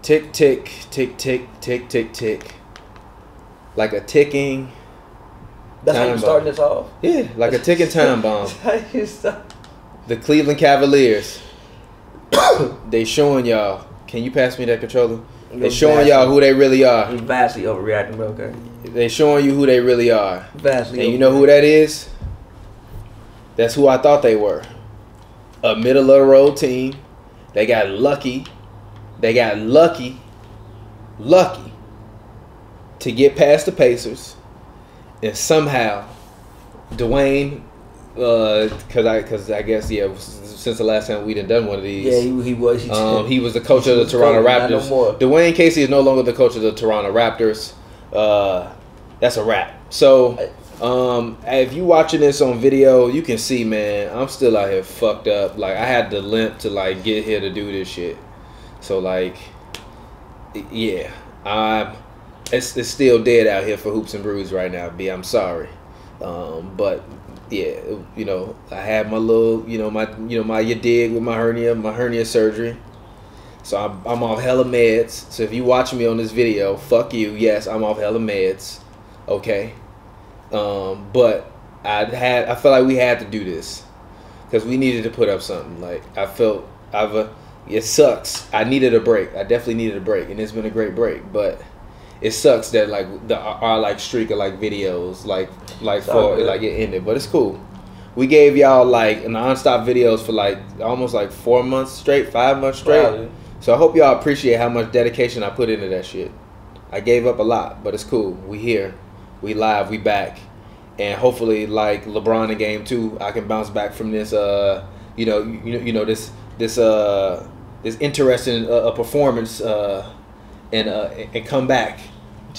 Tick, tick, tick, tick, tick, tick, tick. Like a ticking. That's how you starting this off? Yeah, like a ticking time bomb. That's how you start. The Cleveland Cavaliers. They showing y'all. Can you pass me that controller? They showing y'all who they really are. He's vastly overreacting, but okay. They showing you who they really are. Vastly. And you know who that is? That's who I thought they were. A middle of the road team. They got lucky. They got lucky to get past the Pacers. And somehow, Dwayne, because I guess, yeah, since the last time we done one of these. Yeah, he was. He was the coach of the Toronto Raptors. No Dwayne Casey is no longer the coach of the Toronto Raptors. That's a wrap. So, if you watching this on video, you can see, man, I'm still out here fucked up. Like, I had to limp to, like, get here to do this shit. So, like, yeah, it's still dead out here for Hoops and Brews right now, B. I'm sorry. But yeah, you know, I had my little, my you dig with my hernia surgery. So I'm off hella meds. So if you watching me on this video, fuck you. Yes, I'm off hella meds. Okay. But I felt like we had to do this because we needed to put up something. Like it sucks. I needed a break. I definitely needed a break, and it's been a great break. But it sucks that like our like streak of like videos like it ended. But it's cool. We gave y'all like non-stop videos for like almost like 4 months straight, 5 months straight. Wow. So I hope y'all appreciate how much dedication I put into that shit. I gave up a lot, but it's cool. We here, we live, we back, and hopefully like LeBron in Game 2, I can bounce back from this this interesting performance and come back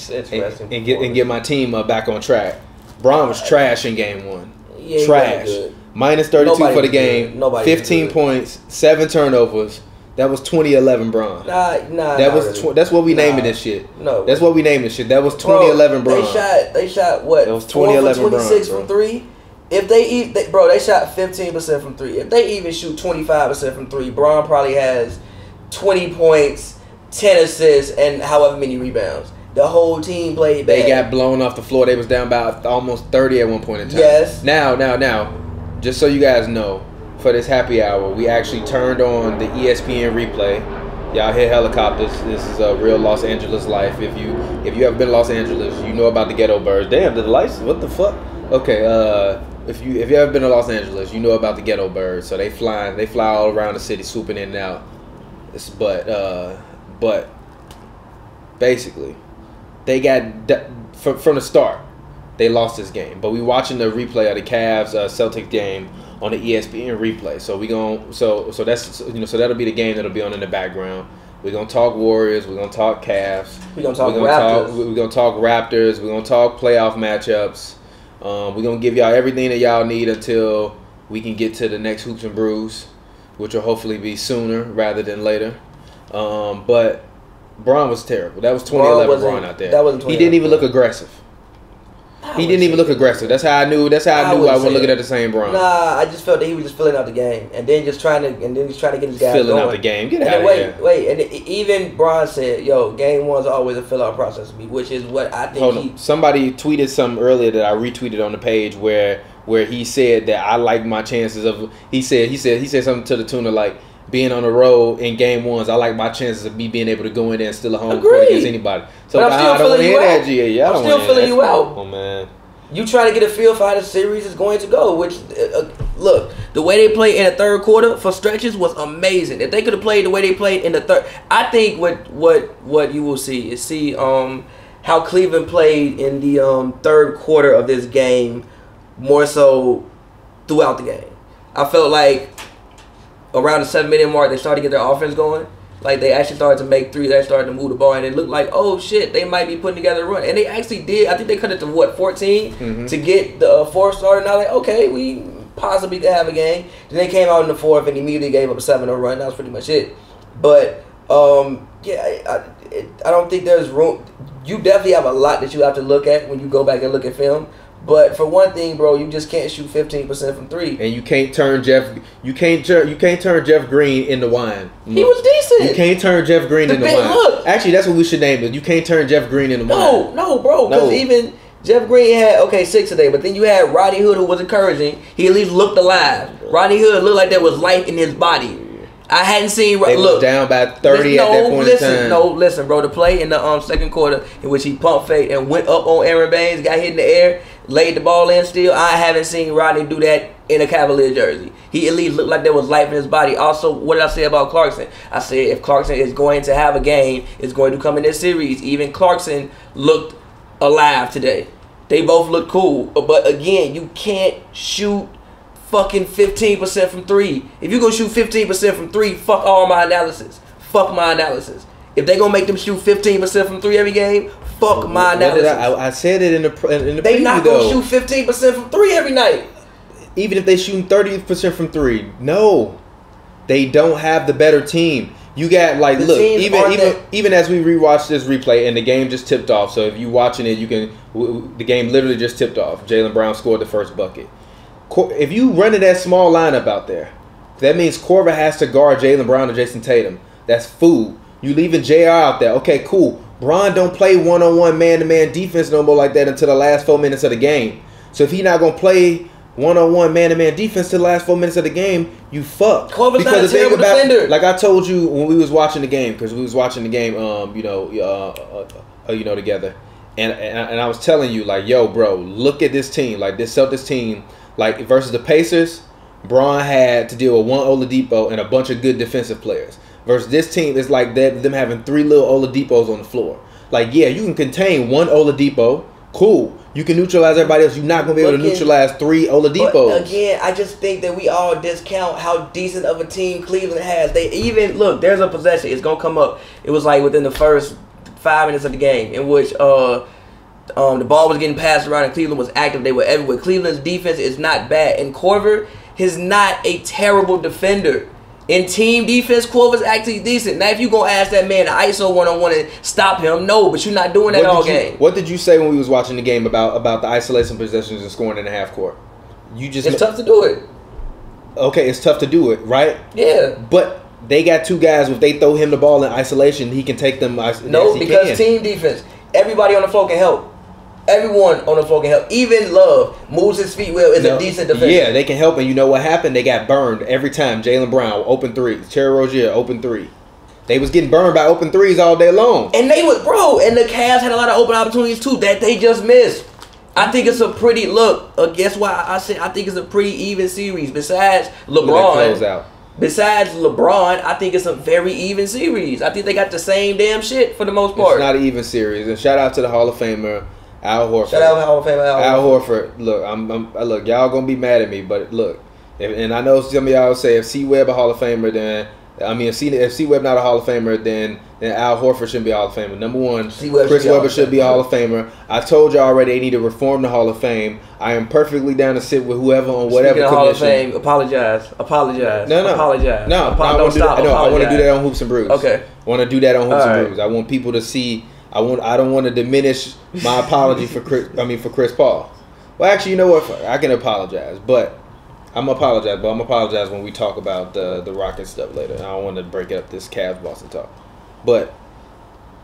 and get my team back on track. Bron was trash in Game 1. Yeah, trash. Minus 32 for the game. 15 points, 7 turnovers. That was 2011 Bron. That's what we naming this shit. No. That's what we naming this shit. That was 2011 Bron. They shot what? That was 2011 26 Bron, from 3. If they shot 15% from 3. If they even shoot 25% from 3, Bron probably has 20 points, 10 assists, and however many rebounds. The whole team played bad. They got blown off the floor. They was down by almost 30 at one point in time. Yes. Now, just so you guys know, for this happy hour, we actually turned on the ESPN replay. Y'all hear helicopters. This is a real Los Angeles life. If you have been to Los Angeles, you know about the ghetto birds. Damn, the lights. What the fuck? Okay. If you ever been to Los Angeles, you know about the ghetto birds. So they fly all around the city, swooping in and out. But basically, they got from the start. They lost this game, but we watching the replay of the Cavs Celtics game on the ESPN replay. So so that'll be the game that'll be on in the background. We're gonna talk Warriors. We're gonna talk Cavs. We're gonna talk Raptors. We're gonna talk Raptors. We're gonna talk playoff matchups. We're gonna give y'all everything that y'all need until we can get to the next Hoops and Brews, which will hopefully be sooner rather than later. But Bron was terrible. That was 2011 Bron out there. That wasn't 2011. He didn't even look aggressive. He didn't even look aggressive. That's how I knew. I wasn't looking at the same Bron. Nah, I just felt that he was just filling out the game, and then just trying to get his guys filling going. out the game. Get out of here. Wait, and even Bron said, "Yo, game one's always a fill out process for me," which is what I think. Somebody tweeted something earlier that I retweeted on the page where he said that I like my chances of. He said something to the tune of like, being on the road in game ones, I like my chances of me being able to go in there and steal a home court against anybody. So but I don't want to hear that, G. I'm still feeling you out. Oh man, you trying to get a feel for how the series is going to go. Which look, the way they played in the third quarter for stretches was amazing. If they could have played the way they played in the third, I think what you will see is how Cleveland played in the third quarter of this game, more so throughout the game. I felt like around the 7-minute mark, they started to get their offense going. Like, they actually started to make threes. They started to move the ball, and it looked like, oh, shit, they might be putting together a run. And they actually did. I think they cut it to, 14 to get the fourth starter. Now, like, okay, we possibly could have a game. Then they came out in the fourth and immediately gave up a 7-0 run. That was pretty much it. But, I don't think there's room. You definitely have a lot that you have to look at when you go back and look at film. But for one thing, bro, you just can't shoot 15% from three. And you can't turn Jeff Green into wine. He was decent. You can't turn Jeff Green into wine. Look. Actually, that's what we should name it. You can't turn Jeff Green into wine. No, bro. Because even Jeff Green had 6 today, but then you had Rodney Hood, who was encouraging. He at least looked alive. Rodney Hood looked like there was life in his body. I hadn't seen. They was down by 30 at that point in time. Listen, bro. The play in the second quarter in which he pump fake and went up on Aaron Baines, got hit in the air, laid the ball in. Still, I haven't seen Rodney do that in a Cavalier jersey. He at least looked like there was life in his body. Also, what did I say about Clarkson? I said if Clarkson is going to have a game, it's going to come in this series. Even Clarkson looked alive today. They both look cool, but again, you can't shoot fucking 15% from three. If you're gonna shoot 15% from three, fuck all my analysis. Fuck my analysis. If they gonna make them shoot 15% from three every game, fuck my analysis. I said it in the they preview, not gonna shoot 15% from three every night. Even if they shooting 30% from three, no, they don't have the better team. You got look, even as we rewatch this replay and the game just tipped off. So if you watching it, you can. The game literally just tipped off. Jaylen Brown scored the first bucket. If you running that small lineup out there, that means Korver has to guard Jaylen Brown and Jason Tatum. That's food. You leaving JR out there. Okay, cool. Bron don't play one-on-one man-to-man defense no more like that until the last 4 minutes of the game. So if he not gonna play one-on-one man-to-man defense till the last 4 minutes of the game, you fuck. Korver's not a terrible defender. Like I told you when we was watching the game, because we was watching the game, together, and I was telling you like, yo, bro, look at this team, like this Celtics team, like versus the Pacers. Bron had to deal with one Oladipo and a bunch of good defensive players. Versus this team, it's like them having 3 little Oladipos on the floor. Like, yeah, you can contain one Oladipo, cool. You can neutralize everybody else. You're not going to be able to neutralize 3 Oladipos. But again, I just think that we all discount how decent of a team Cleveland has. They even, look, there's a possession. It's going to come up. It was like within the first 5 minutes of the game in which the ball was getting passed around and Cleveland was active. They were everywhere. Cleveland's defense is not bad. And Korver is not a terrible defender. In team defense, Korver's actually decent. Now, if you're going to ask that man to ISO one-on-one and stop him, no, but you're not doing that all game. What did you say when we was watching the game about the isolation possessions and scoring in the half court? It's tough to do it. Okay, it's tough to do it, right? Yeah. But they got 2 guys. If they throw him the ball in isolation, he can take them. No, because team defense. Everybody on the floor can help. Everyone on the floor can help. Even Love moves his feet well. Is a decent defender. Yeah, they can help. And you know what happened? They got burned every time. Jaylen Brown, open 3. Terry Rozier, open 3. They was getting burned by open 3s all day long. And they was, bro, and the Cavs had a lot of open opportunities too that they just missed. I think it's a pretty, guess why I said I think it's a pretty even series. Besides LeBron, I think it's a very even series. I think they got the same damn shit for the most part. It's not an even series. And shout out to the Hall of Famer, Al Horford. Shout out to Hall of Famer Al Horford. Look, look, y'all gonna be mad at me, but look, and I know some of y'all say if C Webb a Hall of Famer, then if C Webb not a Hall of Famer, then Al Horford shouldn't be a Hall of Famer. Number one, Chris Webber should be a Hall of Famer. I told you already they need to reform the Hall of Fame. I am perfectly down to sit with whoever on whatever commission. Hall of Fame, apologize. No, apologize. I want to do that on Hoops and Brews. Okay, I want to do that on Hoops and Brews. I want people to see. I don't want to diminish my apology for Chris Paul. Well, actually, you know what? I can apologize, but I'm gonna apologize when we talk about the Rockets stuff later. I don't want to break up this Cavs Boston talk. But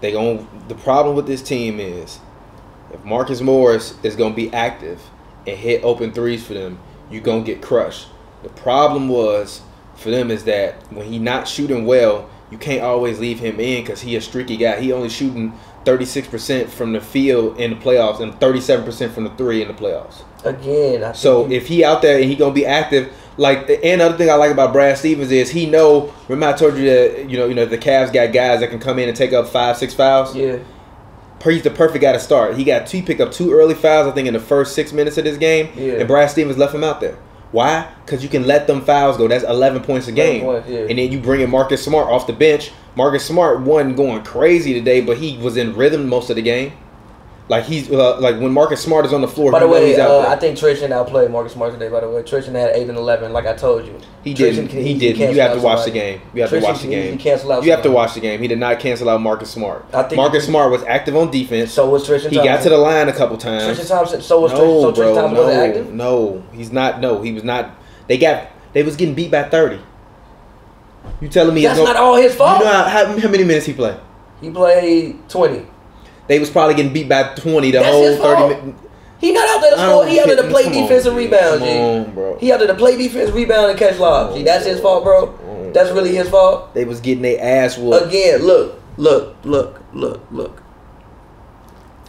the problem with this team is if Marcus Morris is gonna be active and hit open 3s for them, you're gonna get crushed. The problem was for them is that when he not shooting well, you can't always leave him in because he a streaky guy. He only shooting 36% from the field in the playoffs and 37% from the 3 in the playoffs. Again, if he out there and he gonna be active, and other thing I like about Brad Stevens is he know. Remember I told you that you know the Cavs got guys that can come in and take up 5-6 fouls. Yeah, he's the perfect guy to start. He picked up 2 early fouls I think in the first 6 minutes of this game. Yeah. And Brad Stevens left him out there. Why? Because you can let them fouls go. That's 11 points a game. And then you bring in Marcus Smart off the bench. Marcus Smart wasn't going crazy today, but he was in rhythm most of the game. Like he's like when Marcus Smart is on the floor. By the way, he's out there. I think Trishan outplayed Marcus Smart today. By the way, Trishan had 8 and 11, like I told you. He didn't. He didn't. You have to watch the game. You have to watch the game. You have to watch the game. He did not cancel out Marcus Smart. Marcus Smart was active on defense. So was Trishan Thompson. He got to the line a couple times. Trishan Thompson. So was Trishan Thompson was active. No, he's not. No, he was not. They was getting beat by 30. You telling me that's not all his fault? You know how many minutes he played? He played 20. They was probably getting beat by 20 the whole 30 minutes. He not out there to score. He out there to play defensive rebound, G. Come on, bro. He out there to play defense, rebound, and catch lobs. G. That's his fault, bro. That's really his fault. They was getting their ass whooped. Again, look.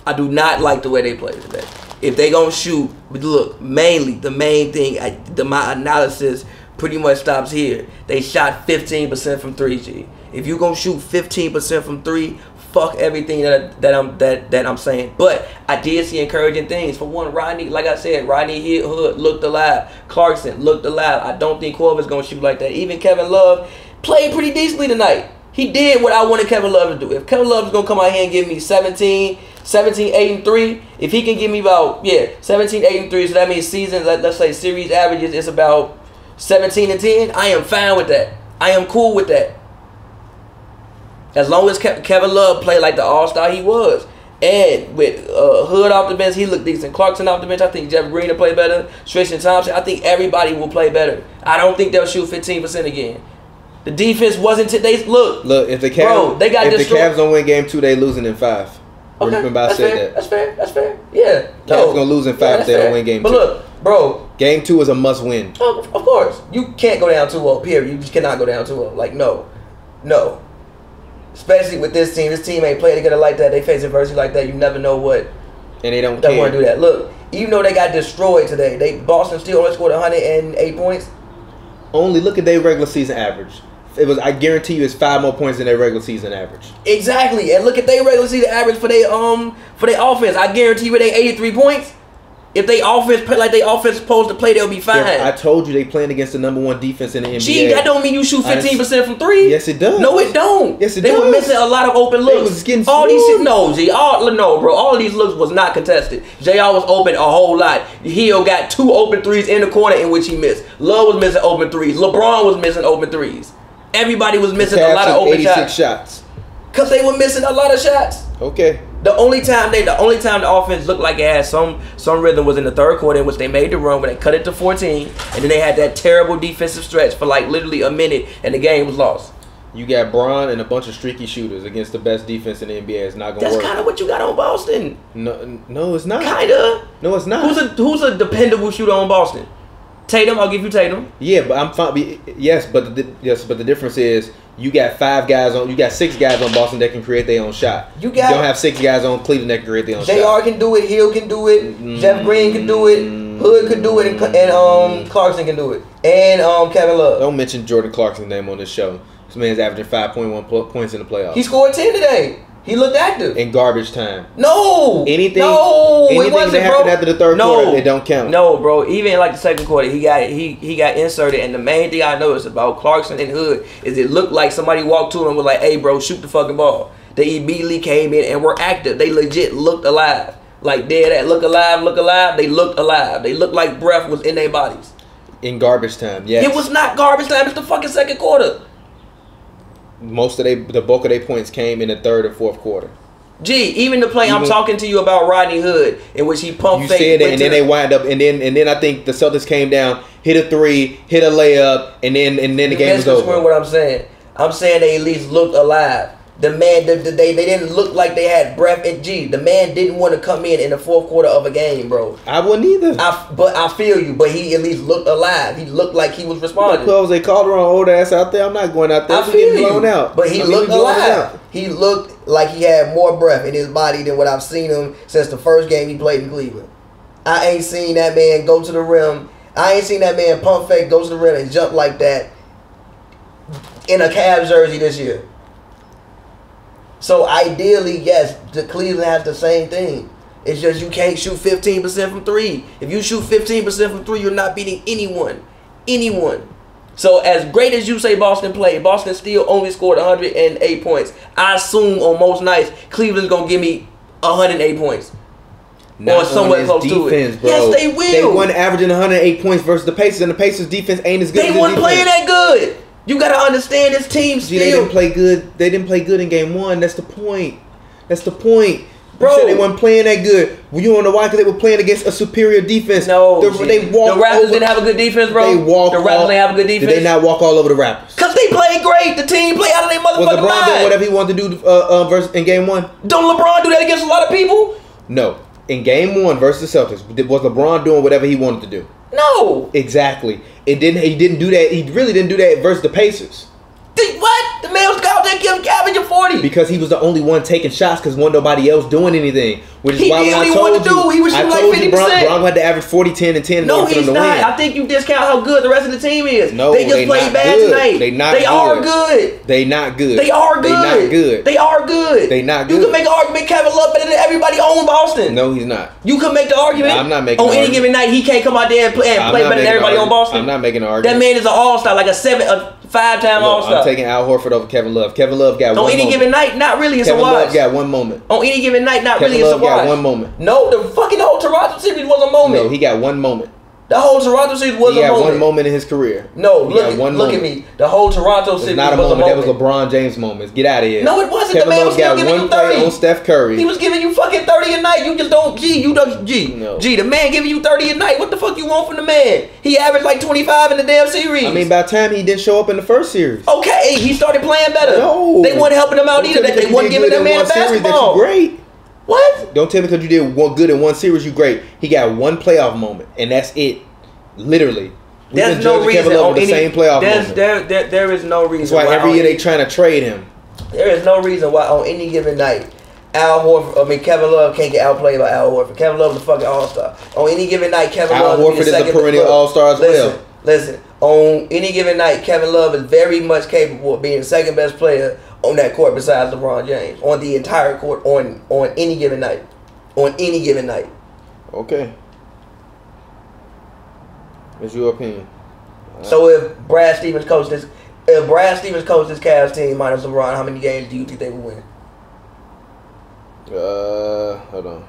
I do not like the way they play today. If they gonna shoot, look, mainly the main thing, my analysis pretty much stops here. They shot 15% from 3, G. If you gonna shoot 15% from 3, fuck everything that I'm saying. But I did see encouraging things. For one, Rodney, like I said, Rodney Hood looked alive. Clarkson looked alive. I don't think Corver's gonna shoot like that. Even Kevin Love played pretty decently tonight. He did what I wanted Kevin Love to do. If Kevin Love is gonna come out here and give me 17, 8, and 3, if he can give me about 17, 8, and 3, so that means season, let's say series averages is about 17 and 10, I am fine with that. I am cool with that. As long as Kevin Love played like the all-star he was. And with Hood off the bench, he looked decent. Clarkson off the bench, I think Jeff Green will play better. Trishan Thompson, I think everybody will play better. I don't think they'll shoot 15% again. The defense wasn't today. Look, if the Cavs, they got if the Cavs don't win game 2, they losing in 5. Okay, Remember I said that. That's fair. Yeah. Cavs gonna lose in 5 if they don't win game 2. But look, bro. Game 2 is a must win. Of course. You can't go down 2-0, period. You just cannot go down 2-0. Like, no. Especially with this team. This team ain't played together like that. They face adversity like that. You never know what. And they don't care. They want to do that. Look, even though they got destroyed today, Boston still only scored 108 points. Only look at their regular season average. I guarantee you it's 5 more points than their regular season average. Exactly. And look at their regular season average for their offense. I guarantee you they 83 points. If they offense play like they offense supposed to play, they'll be fine. I told you they playing against the #1 defense in the NBA. Gee, that don't mean you shoot 15% from 3. Yes, it does. No, it don't. Yes, it does. They were missing a lot of open looks. They was getting all these shit, no, G. No, bro. All of these looks was not contested. JR was open a whole lot. Hill got 2 open 3s in the corner in which he missed. Love was missing open 3s. LeBron was missing open 3s. Everybody was missing a lot of open 86 shots. Cause they were missing a lot of shots. Okay. The only time the offense looked like it had some rhythm was in the third quarter, in which they made the run when they cut it to 14, and then they had that terrible defensive stretch for like literally a minute, and the game was lost. You got Bron and a bunch of streaky shooters against the best defense in the NBA. It's not gonna work. That's kind of what you got on Boston. No, it's not. Kinda. No, it's not. Who's a dependable shooter on Boston? Tatum, I'll give you Tatum. Yeah, but I'm fine. Yes, but the difference is you got 6 guys on Boston that can create their own shot. You don't have 6 guys on Cleveland that can create their own shot. JR can do it. Hill can do it. Jeff Green can do it. Hood can do it, and Clarkson can do it, and Kevin Love. Don't mention Jordan Clarkson's name on this show. This man's averaging 5.1 points in the playoffs. He scored 10 today. He looked active. In garbage time. No. Anything it wasn't, that happened after the third quarter, it don't count. No, bro. Even like the second quarter, he got inserted, and the main thing I noticed about Clarkson and Hood is it looked like somebody walked to him and was like, "Hey, bro, shoot the fucking ball." They immediately came in and were active. They legit looked alive. Like that. Look alive. They looked alive. They looked like breath was in their bodies. In garbage time, yes. It was not garbage time. It's the fucking second quarter. The bulk of their points came in the third or fourth quarter. Gee, even the play I'm talking to you about Rodney Hood, in which he pumped fake. You said that, and then they wind up, and then I think the Celtics came down, hit a 3, hit a layup, and then the game was over. What I'm saying they at least looked alive. The man, they didn't look like they had breath. And the man didn't want to come in the fourth quarter of a game, bro. I wouldn't either. But I feel you. But he at least looked alive. He looked like he was responding. They called her on old ass out there. I'm not going out there. I feel blown out. But he looked alive. He looked like he had more breath in his body than what I've seen him since the first game he played in Cleveland. I ain't seen that man go to the rim. I ain't seen that man pump fake, go to the rim, and jump like that in a Cavs jersey this year. So ideally, yes, the Cleveland has the same thing. It's just you can't shoot 15% from 3. If you shoot 15% from 3, you're not beating anyone. So as great as you say Boston played, Boston still only scored 108 points. I assume on most nights, Cleveland's going to give me 108 points. Not or somewhere on his close defense, to it. bro. Yes, they will. They won averaging 108 points versus the Pacers, and the Pacers defense ain't as good. They as weren't playing that good. You gotta understand this team still. They didn't play good. They didn't play good in game one. That's the point. That's the point. Bro, you said they weren't playing that good. Well, you don't know why? Because they were playing against a superior defense. No, they walked. The Raptors over, didn't have a good defense, bro. They walked. The Raptors didn't have a good defense. Did they not walk all over the Raptors? Cause they played great. The team played out of their motherfucking mind. Was LeBron doing whatever he wanted to do versus in game one? Don't LeBron do that against a lot of people? No. In game one versus the Celtics, was LeBron doing whatever he wanted to do? No. Exactly. He didn't do that. He really didn't do that versus the Pacers. What? The man was out there averaging 40. Because he was the only one taking shots because wasn't nobody else doing anything. Which is why when I told you, he was shooting like 50%. Bron had to average 40, 10, and 10 No, for them he's to not. win. I think you discount how good the rest of the team is. No, they just played bad good. tonight. They are good. They not good. They are good. They not good. They are good. They not good. You can make an argument Kevin Love better than everybody on Boston. No, he's not. You can make the argument. I'm not making on any given night he can't come out there and play better than everybody on Boston. I'm not making an argument. That man is an all-star, like a 5-time all-star. I'm taking Al Horford over Kevin Love. Kevin Love got on one any moment. given night, not really. It's Kevin a watch. Love got one moment. On any given night, not Kevin really. It's a Love watch. got one moment. No, the fucking whole Toronto series was a moment. No, he got one moment. The whole Toronto series was a moment. He got one moment in his career. No, look at me. The whole Toronto series was not a was moment. a moment. That was LeBron James moments. Get out of here. No, it wasn't. Kevin the man Love was still got giving one you play 30. on Steph Curry. He was giving you fucking 30 a night. You just don't. No. The man giving you 30 a night. What the fuck you want from the man? He averaged like 25 in the damn series. I mean, by the time he didn't show up in the first series. Okay, he started playing better. No. They weren't helping him out either. They weren't giving that man a basketball. That you great. What? Don't tell me because you did one good in one series, you great. He got one playoff moment, and that's it. Literally. There's no reason Kevin Love on with the same playoff moment. There is no reason. That's why every year they trying to trade him. There is no reason why on any given night Kevin Love can't get outplayed by Al Horford. Kevin Love is a fucking all-star. On any given night, Kevin Al Love Horford is a perennial all-star as well. Listen, on any given night, Kevin Love is very much capable of being the second best player on that court besides LeBron James. On the entire court, on any given night. On any given night. Okay. What's your opinion? So if Brad Stevens coached this Cavs team minus LeBron, how many games do you think they would win? Hold on.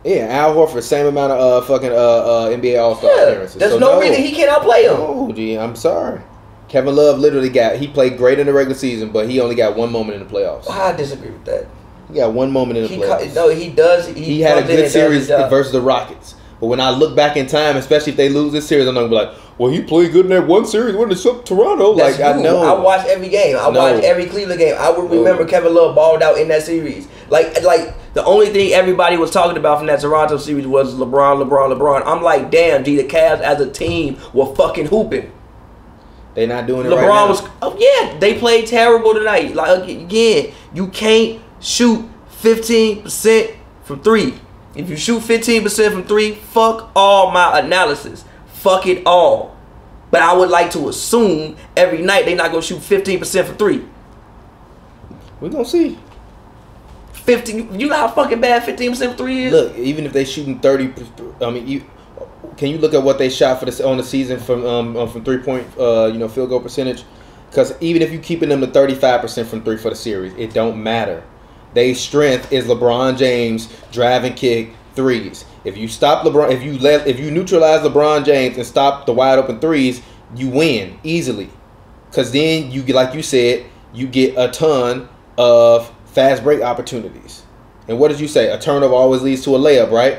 Yeah, Al Horford, same amount of fucking NBA All-Star appearances. There's no reason he cannot play him. Oh, gee, I'm sorry. Kevin Love literally he played great in the regular season, but he only got one moment in the playoffs. I disagree with that. He got one moment in the playoffs. No, he does. He had a good series versus the Rockets. But when I look back in time, especially if they lose this series, I'm not going to be like, well, he played good in that one series when it's up Toronto. That's I know. I watched every game. I watched every Cleveland game. I would remember Kevin Love balled out in that series. Like the only thing everybody was talking about from that Toronto series was LeBron. I'm like, damn, the Cavs as a team were fucking hooping. They're not doing it LeBron right now. was, they played terrible tonight. Like, again, you can't shoot 15% from three. If you shoot 15% from three, fuck all my analysis. Fuck it all. But I would like to assume every night they're not going to shoot 15% from three. We're going to see. 15. You know how fucking bad 15% from three is? Look, even if they shooting 30, I mean, can you look at what they shot on the season from 3-point field goal percentage? Because even if you keeping them to 35% from three for the series, it don't matter. Their strength is LeBron James drive and kick threes. If you stop LeBron, if you neutralize LeBron James and stop the wide open threes, you win easily. Because then like you said, you get a ton of fast break opportunities. And what did you say? A turnover always leads to a layup, right?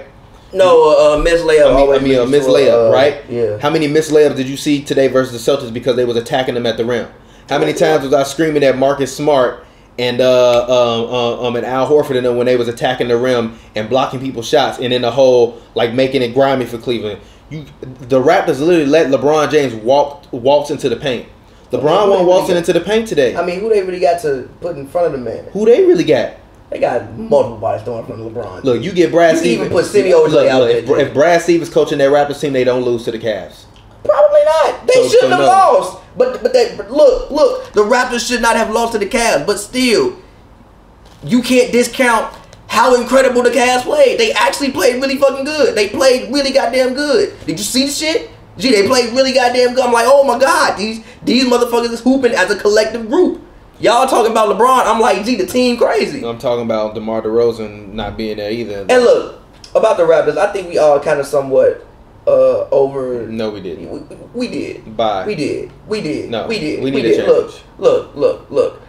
No, a missed layup. A missed layup, right? Yeah. How many missed layups did you see today versus the Celtics because they was attacking them at the rim? How many times was I screaming at Marcus Smart and Al Horford and them when they was attacking the rim and blocking people's shots and in the hole, like making it grimy for Cleveland? The Raptors literally let LeBron James waltz into the paint. LeBron wasn't waltzing into the paint today. I mean, who they really got to put in front of the man? Who they really got? They got multiple bodies throwing in front of LeBron. Look, you get Brad Stevens. You even put Semi Ojeleye out there. If Brad Stevens coaching that Raptors team, they don't lose to the Cavs. Probably not. They shouldn't have lost. But look, the Raptors should not have lost to the Cavs. But still, you can't discount how incredible the Cavs played. They actually played really fucking good. They played really goddamn good. Did you see the shit? They played really goddamn good. I'm like, oh my god, these motherfuckers is hooping as a collective group. Y'all talking about LeBron? I'm like, the team crazy. I'm talking about DeMar DeRozan not being there either. And look, about the Raptors, I think we all kind of somewhat over. No, we didn't. We did. Bye. We did. No, We did. We need a change. Look.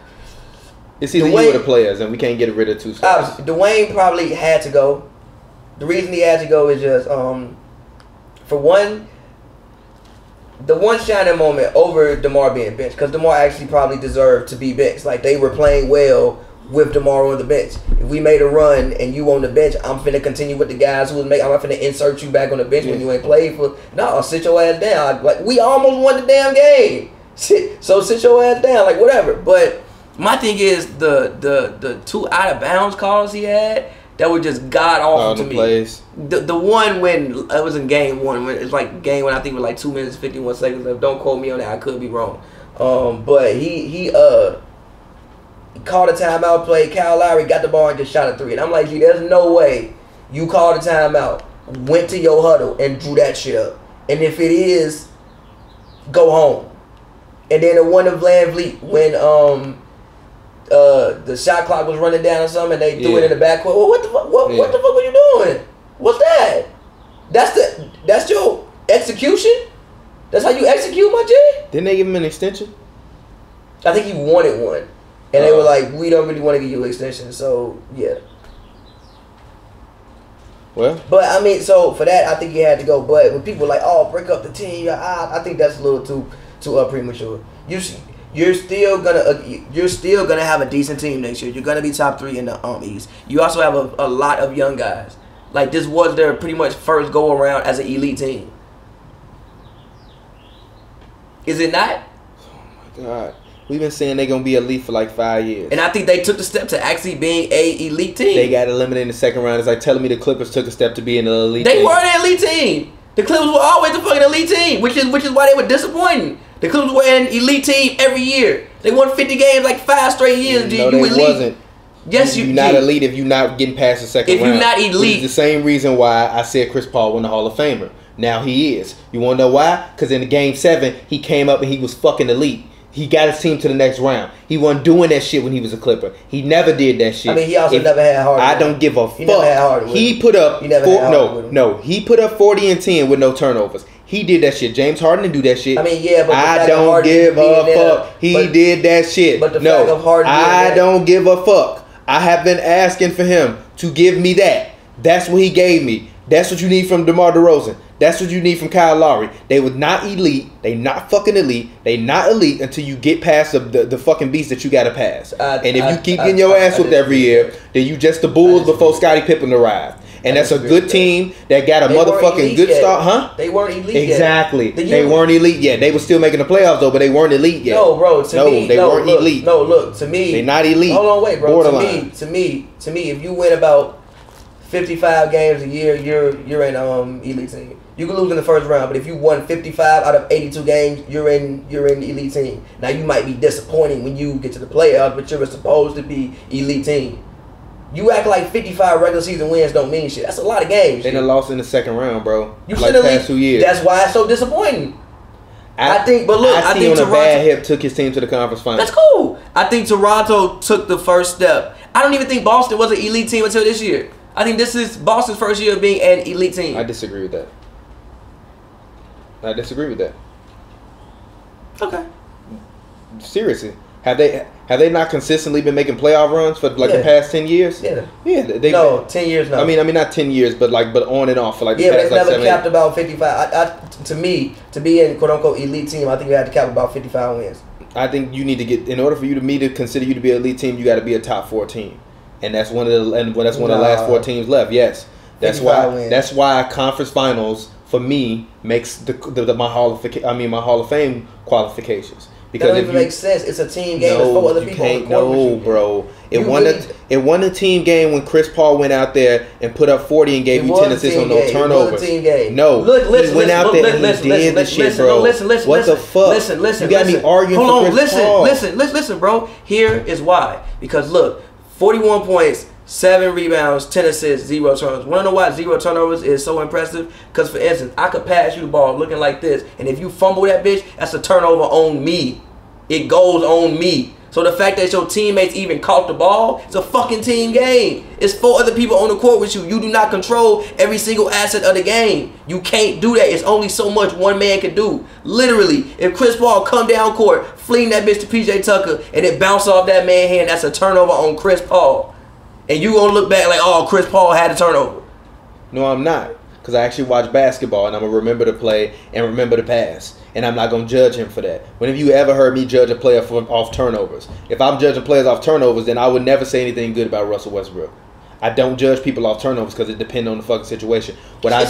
It's either you or the players, and we can't get rid of two stars. Dwayne probably had to go. The reason he had to go is just, for one, the one shining moment over DeMar being benched, because DeMar actually probably deserved to be benched. Like, they were playing well with DeMar on the bench. If we made a run and you on the bench, I'm finna continue with the guys who was making. I'm not finna insert you back on the bench when you ain't played for. No, sit your ass down. Like, we almost won the damn game. So sit your ass down. Like, whatever. But my thing is the two out of bounds calls he had that were just god awful to me. Plays. The one when it was in game one, when it's like game one, I think it was like 2 minutes 51 seconds left. Don't quote me on that, I could be wrong. But he called a timeout play. Kyle Lowry got the ball and just shot a three, and I'm like, gee, there's no way you called a timeout, went to your huddle and drew that shit up. And if it is, go home. And then the one of Van Vliet when the shot clock was running down or something, and they threw it in the backcourt. Well, what the fuck? What the fuck were you doing? What's that? That's your execution? That's how you execute, my G? Didn't they give him an extension? I think he wanted one, and they were like, "We don't really want to give you an extension." So yeah. Well, but I mean, so for that, I think he had to go. But when people are like, "Oh, break up the team," I think that's a little too premature. You're still gonna have a decent team next year. You're gonna be top 3 in the East. You also have a lot of young guys. Like, this was their pretty much first go around as an elite team. Is it not? Oh my God, we've been saying they're gonna be elite for like 5 years, and I think they took the step to actually being a elite team. They got eliminated in the second round. It's like telling me the Clippers took a step to be an elite. They were an elite team. The Clippers were always the fucking elite team, which is why they were disappointing. The Clippers were an elite team every year. They won 50 games like 5 straight years. No, they elite. Wasn't. Yes, you're not elite if you're not getting past the second round. If you're not elite. It's the same reason why I said Chris Paul won the Hall of Famer. Now he is. You want to know why? Because in the Game 7, he came up and he was fucking elite. He got his team to the next round. He wasn't doing that shit when he was a Clipper. He never did that shit. I mean, he also never had hard. I don't give a fuck. He never had hard. He put up he put up 40 and 10 with no turnovers. He did that shit. James Harden didn't do that shit. I mean, yeah, but I don't give a fuck. He did that shit. But the fact of Harden, I don't give a fuck. I have been asking for him to give me that. That's what he gave me. That's what you need from DeMar DeRozan. That's what you need from Kyle Lowry. They were not elite. They not fucking elite. They not elite until you get past the fucking beast that you got to pass. And if you keep getting your ass whooped every year, then you just the Bulls before Scottie Pippen arrived. And that's a good team that got a motherfucking good start, huh? They weren't elite exactly. yet. They weren't elite yet. They were still making the playoffs though, but they weren't elite yet. No, bro. To me, they weren't elite. No, look. To me, they're not elite. Hold on, wait, bro. Borderline. To me, if you win about 55 games a year, you're an elite team. You can lose in the first round, but if you won 55 out of 82 games, you're in the elite team. Now you might be disappointing when you get to the playoffs, but you're supposed to be elite team. You act like 55 regular season wins don't mean shit. That's a lot of games. They done lost in the second round, bro. You like past 2 years. That's why it's so disappointing. I think on a bad hip took his team to the conference finals. That's cool. I think Toronto took the first step. I don't even think Boston was an elite team until this year. I think this is Boston's first year of being an elite team. I disagree with that. Okay. Seriously. Have they not consistently been making playoff runs for like the past 10 years? Yeah. 10 years no. I mean not 10 years, but on and off for like the past but it's like never 7 capped about 55. To me, to be in quote unquote elite team, I think you have to cap about 55 wins. I think you need to get, in order for me to consider you to be an elite team, you got to be a top 4 team, and that's one of the last 4 teams left. Yes, that's why conference finals for me makes my Hall of Fame qualifications. Because that don't even make sense. It's a team game. It's 4 other people. No, bro. It won a team game when Chris Paul went out there and put up 40 and gave you 10 assists on no turnovers. It was a team game. No, he went out there and he did the shit, bro. What the fuck? Listen. You got me arguing for Chris Paul. Listen, bro. Here is why. Because look, 41 points, 7 rebounds, 10 assists, 0 turnovers. Want to know why 0 turnovers is so impressive? Because, for instance, I could pass you the ball looking like this, and if you fumble that bitch, that's a turnover on me. It goes on me. So the fact that your teammates even caught the ball, it's a fucking team game. It's 4 other people on the court with you. You do not control every single asset of the game. You can't do that. It's only so much one man can do. Literally, if Chris Paul come down court, fling that bitch to PJ Tucker, and it bounce off that man's hand, that's a turnover on Chris Paul. And you gonna look back like, oh, Chris Paul had a turnover. No, I'm not. Because I actually watch basketball, and I'm going to remember to play and remember to pass. And I'm not going to judge him for that. When have you ever heard me judge a player off turnovers? If I'm judging players off turnovers, then I would never say anything good about Russell Westbrook. I don't judge people off turnovers because it depends on the fucking situation. What I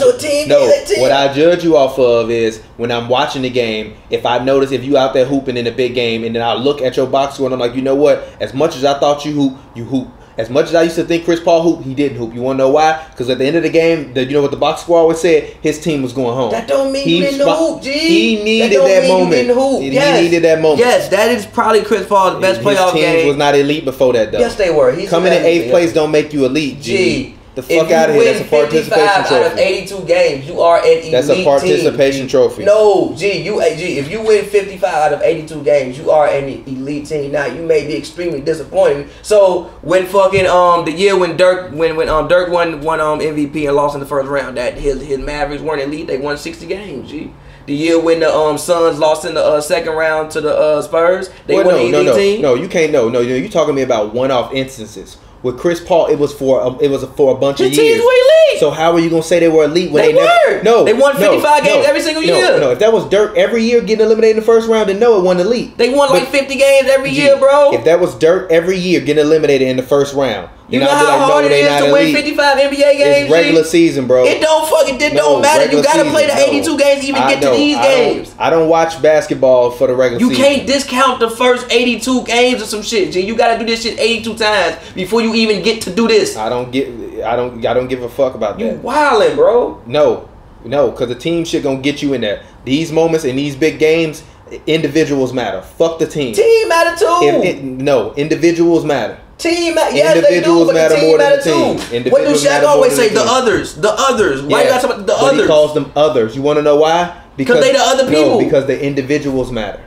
judge you off of is when I'm watching the game, if I notice if you out there hooping in a big game, and then I look at your box score and I'm like, you know what? As much as I thought you hoop, you hoop. As much as I used to think Chris Paul hooped, he didn't hoop. You want to know why? Because at the end of the game, you know what the box score always said? His team was going home. That don't mean you didn't hoop, G. He needed that moment. He needed that moment. Yes, that is probably Chris Paul's best playoff game. His team was not elite before that, though. Yes, they were. Coming in 8th place don't make you elite, G. The fuck out of here. That's a participation trophy. Out of 82 games, you are an elite team. That's a participation trophy. No, G, if you win 55 out of 82 games, you are an elite team. Now, you may be extremely disappointed. So, when fucking the year when Dirk won MVP and lost in the first round, that his Mavericks weren't elite. They won 60 games, G. The year when the Suns lost in the second round to the Spurs, they won the elite team. No, you can't. No, you're talking to me about one-off instances. With Chris Paul, it was for a bunch of years. Teams were elite. So how are you gonna say they were elite when they were? They won 55 games every single year. No, if that was Dirk every year getting eliminated in the first round, then no, it wasn't elite. They won like 50 games every year, bro. If that was Dirk every year getting eliminated in the first round, you know how hard it is to win 55 NBA games? It's regular season, bro. It don't matter. You gotta play the 82 games to even get to these games. I don't watch basketball for the regular season. You can't discount the first 82 games or some shit, G. You gotta do this shit 82 times before you even get to do this. I don't give a fuck about that. You wildin', bro. No, because the team shit gonna get you in there. These moments in these big games, individuals matter. Fuck the team. Team matter too. Individuals matter. Team matter. Yes, they do, but the team matter too. What do Shaq always say? The others. The others. Why you gotta talk about the others? He calls them others. You want to know why? Because they the other people. No, because the individuals matter.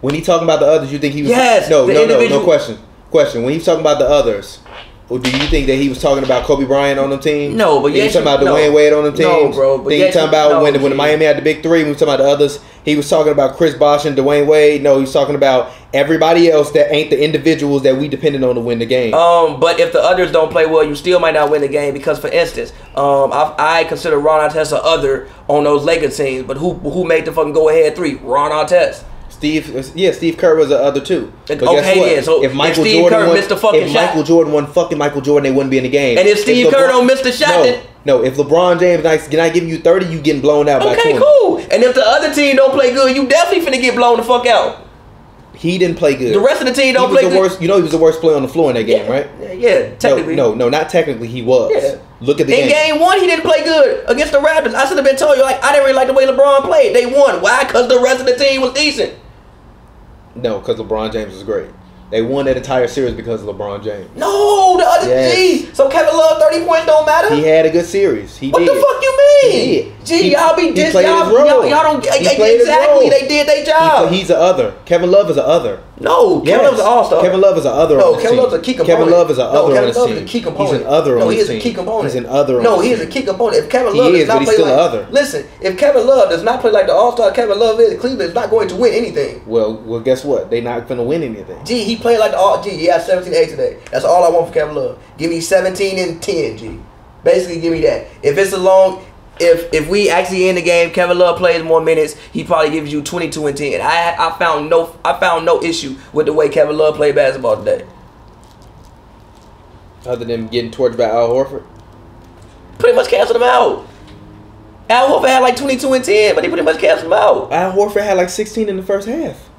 When he talking about the others, you think he was... Yes. No, question. When he was talking about the others... Or do you think that he was talking about Kobe Bryant on the team? No, but yes, he was talking about Dwayne Wade on the team. No, bro. But he talking about when Miami had the big three. We was talking about the others. He was talking about Chris Bosh and Dwayne Wade. No, he was talking about everybody else that ain't the individuals that we depended on to win the game. But if the others don't play well, you still might not win the game because, for instance, I consider Ron Artest an other on those Lakers teams. But who made the fucking go ahead three? Ron Artest. Steve Kerr was the other two. But okay, then. So if Steve Kerr missed the fucking shot, Michael Jordan won fucking Michael Jordan, they wouldn't be in the game. And if Steve Kerr don't miss the shot, then no. If LeBron James not giving you 30, you getting blown out by 20. Okay, cool. And if the other team don't play good, you definitely finna get blown the fuck out. He didn't play good. The rest of the team don't play good. You know he was the worst player on the floor in that game, right? Yeah, technically. No, not technically. He was. Yeah. Look at the game. In game one, he didn't play good against the Raptors. I should have been told you, I didn't really like the way LeBron played. They won. Why? Because the rest of the team was decent. No, because LeBron James was great. They won that entire series because of LeBron James. No, the other G. So Kevin Love 30 points don't matter? He had a good series. What the fuck you mean? G, y'all be dissing. Y'all don't exactly. They did their job. He's a other. Kevin Love is a other. No, Kevin Love's an all-star. Kevin Love is an other. No, Kevin Love's a key component. Kevin Love is an other on his team. Kevin Love is a key component. He's an other on his team. No, he is a key component. He's an other on his team. No, he is a key component. If Kevin Love does not play still other. Listen, if Kevin Love does not play like the all-star Kevin Love is, Cleveland is not going to win anything. Well, guess what? They're not going to win anything. G, he played like the all. G, he had 17-8 today. That's all I want for Kevin Love. Give me 17 and 10, G. Basically, give me that. If it's a long. If we actually in the game, Kevin Love plays more minutes, he probably gives you 22 and 10. I found no issue with the way Kevin Love played basketball today. Other than getting torched by Al Horford? Pretty much canceled him out. Al Horford had like 22 and 10, but he pretty much canceled him out. Al Horford had like 16 in the first half.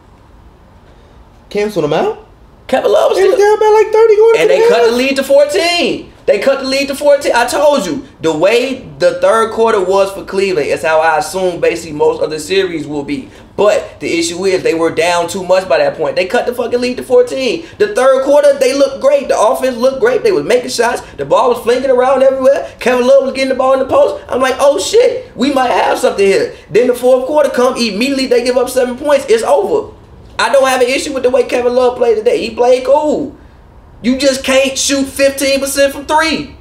Canceled him out? Kevin Love was still down by like 30 going. And they cut the lead to 14. They cut the lead to 14. I told you, the way the third quarter was for Cleveland is how I assume basically most of the series will be. But the issue is they were down too much by that point. They cut the fucking lead to 14. The third quarter, they looked great. The offense looked great. They was making shots. The ball was flinging around everywhere. Kevin Love was getting the ball in the post. I'm like, oh shit, we might have something here. Then the fourth quarter come, immediately they give up 7 points. It's over. I don't have an issue with the way Kevin Love played today. He played cool. You just can't shoot 15% from 3.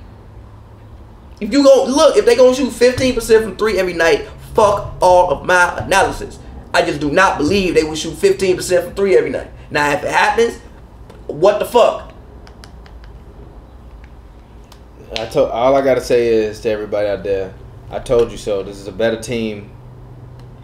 If you go look, if they gonna shoot 15% from 3 every night, fuck all of my analysis. I just do not believe they will shoot 15% from 3 every night. Now, if it happens, what the fuck? All I gotta say is to everybody out there, I told you so. This is a better team,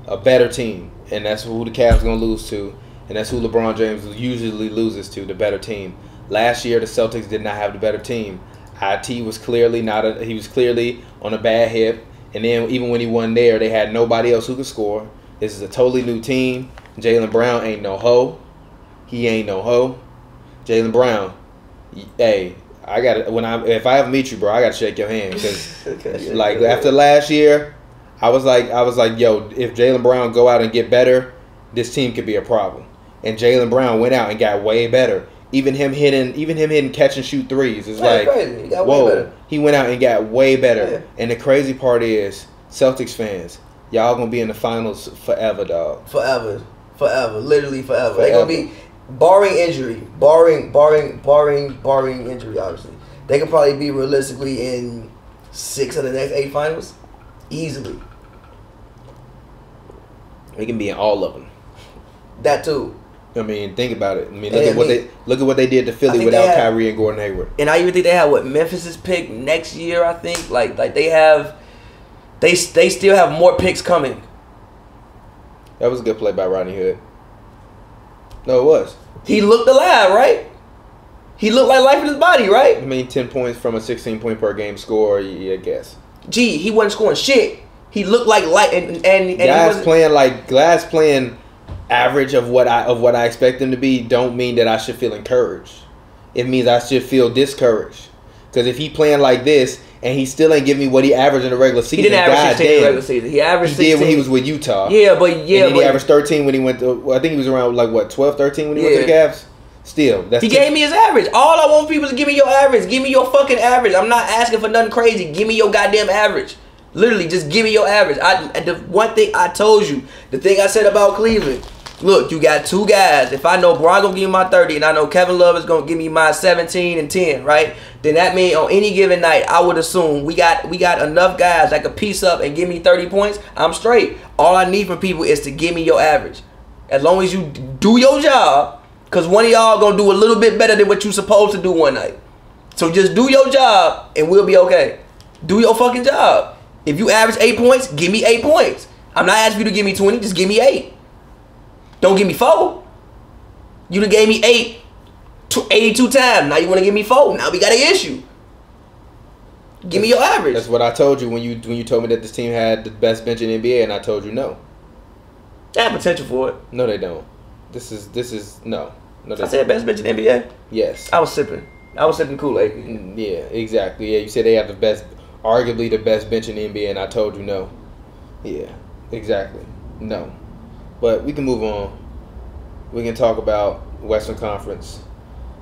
and that's who the Cavs gonna lose to, and that's who LeBron James usually loses to, the better team. Last year, the Celtics did not have the better team. IT was clearly he was clearly on a bad hip, and then even when he won there, they had nobody else who could score. This is a totally new team. Jaylen Brown ain't no hoe. He ain't no hoe. Jaylen Brown, hey, if I ever meet you, bro, I gotta shake your hand because like after last year, I was like, yo, if Jaylen Brown go out and get better, this team could be a problem. And Jaylen Brown went out and got way better. Even him hitting catch and shoot threes is like, crazy. He got whoa. Way better. He went out and got way better. Yeah. And the crazy part is, Celtics fans, y'all gonna be in the finals forever, dog. Forever, literally forever. They gonna be, barring injury, barring injury, obviously. They could probably be realistically in 6 of the next 8 finals, easily. They can be in all of them. That too. I mean, think about it. I mean, look at what they did to Philly without Kyrie and Gordon Hayward. And I even think they have Memphis's pick next year. I think like they still have more picks coming. That was a good play by Rodney Hood. No, it was. He looked alive, right? He looked like life in his body, right? I mean, 10 points from a 16-point per game score. Yeah, I guess. Gee, he wasn't scoring shit. He looked like light and Glass playing average of what I expect him to be don't mean that I should feel encouraged. It means I should feel discouraged. Because if he playing like this and he still ain't giving me what he averaged in the regular season, he didn't average 16 in the regular season. He averaged 16. He did when he was with Utah. Yeah, but and then he averaged 13 when he went to. I think he was around like what 12, 13 when he went to the Cavs. Still, he gave me his average. All I want people is to give me your average. Give me your fucking average. I'm not asking for nothing crazy. Give me your goddamn average. Literally, just give me your average. The one thing I told you, the thing I said about Cleveland. Look, you got 2 guys. If I know Bron gonna give me my 30 and I know Kevin Love is gonna give me my 17 and 10, right? Then that means on any given night, I would assume we got enough guys that could piece up and give me 30 points. I'm straight. All I need from people is to give me your average. As long as you do your job, because one of y'all gonna do a little bit better than what you supposed to do one night. So just do your job and we'll be okay. Do your fucking job. If you average 8 points, give me 8 points. I'm not asking you to give me 20, just give me 8. Don't give me 4. You done gave me 8 82 times. Now you want to give me 4. Now we got an issue. Give me your average. That's what I told you when you told me that this team had the best bench in the NBA, and I told you no. They have potential for it. No, they don't. This is no. I said best bench in the NBA. Yes. I was sipping Kool-Aid. Yeah, exactly. Yeah, you said they have the best, arguably the best bench in the NBA, and I told you no. Yeah, exactly. No. But we can move on. We can talk about Western Conference.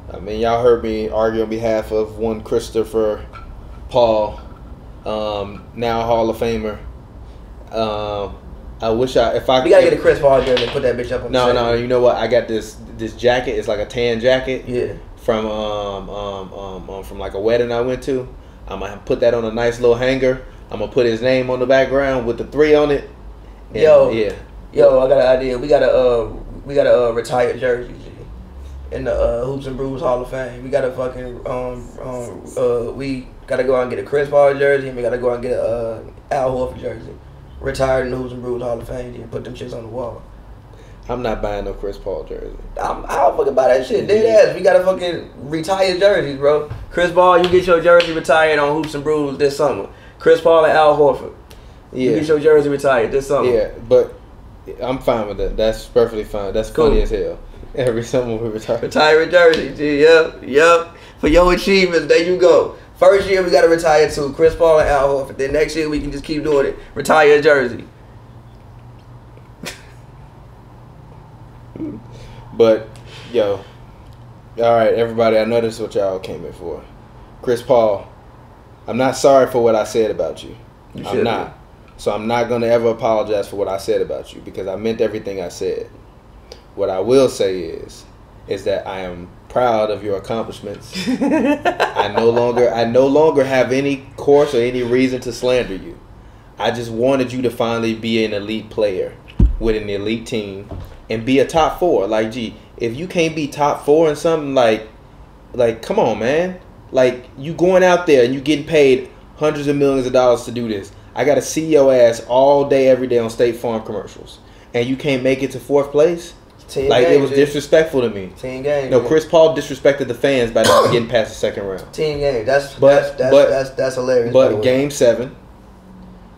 I mean, y'all heard me argue on behalf of one Christopher Paul, now Hall of Famer. I wish we gotta get a Chris Paul jersey and put that bitch up on the No, you know what? I got this jacket. It's like a tan jacket. Yeah. From like a wedding I went to. I'm gonna put that on a nice little hanger. I'm gonna put his name on the background with the 3 on it. And Yo, I got an idea. We got a retired jersey in the Hoops and Brews Hall of Fame. We got to fucking we gotta go out and get a Chris Paul jersey, and we gotta go out and get a Al Horford jersey, retired in the Hoops and Brews Hall of Fame, and put them shits on the wall. I'm not buying no Chris Paul jersey. I'll fucking buy that shit. Dead ass. We gotta fucking retire jerseys, bro. Chris Paul, you get your jersey retired on Hoops and Brews this summer. Chris Paul and Al Horford. Yeah. You get your jersey retired this summer. Yeah, but I'm fine with that. That's perfectly fine. That's cool. Funny as hell. Every summer we retire. Retire jersey, G. Yep. For your achievements, there you go. First year we gotta retire too. Chris Paul and Al Horford. Then next year we can just keep doing it. Retire jersey. But, yo, all right, everybody, I know this is what y'all came in for. Chris Paul, I'm not sorry for what I said about you. I'm not. So I'm not going to ever apologize for what I said about you because I meant everything I said. What I will say is that I am proud of your accomplishments. I no longer have any course or any reason to slander you. I just wanted you to finally be an elite player with an elite team and be a top 4. Like, gee, if you can't be top 4 in something, like come on, man. Like, you going out there and you getting paid hundreds of millions of dollars to do this. I got to see your ass all day, every day on State Farm commercials, and you can't make it to 4th place. Like, it was disrespectful to me. Team game. No, Chris Paul disrespected the fans by not getting past the 2nd round. Team game. That's hilarious. But Game 7,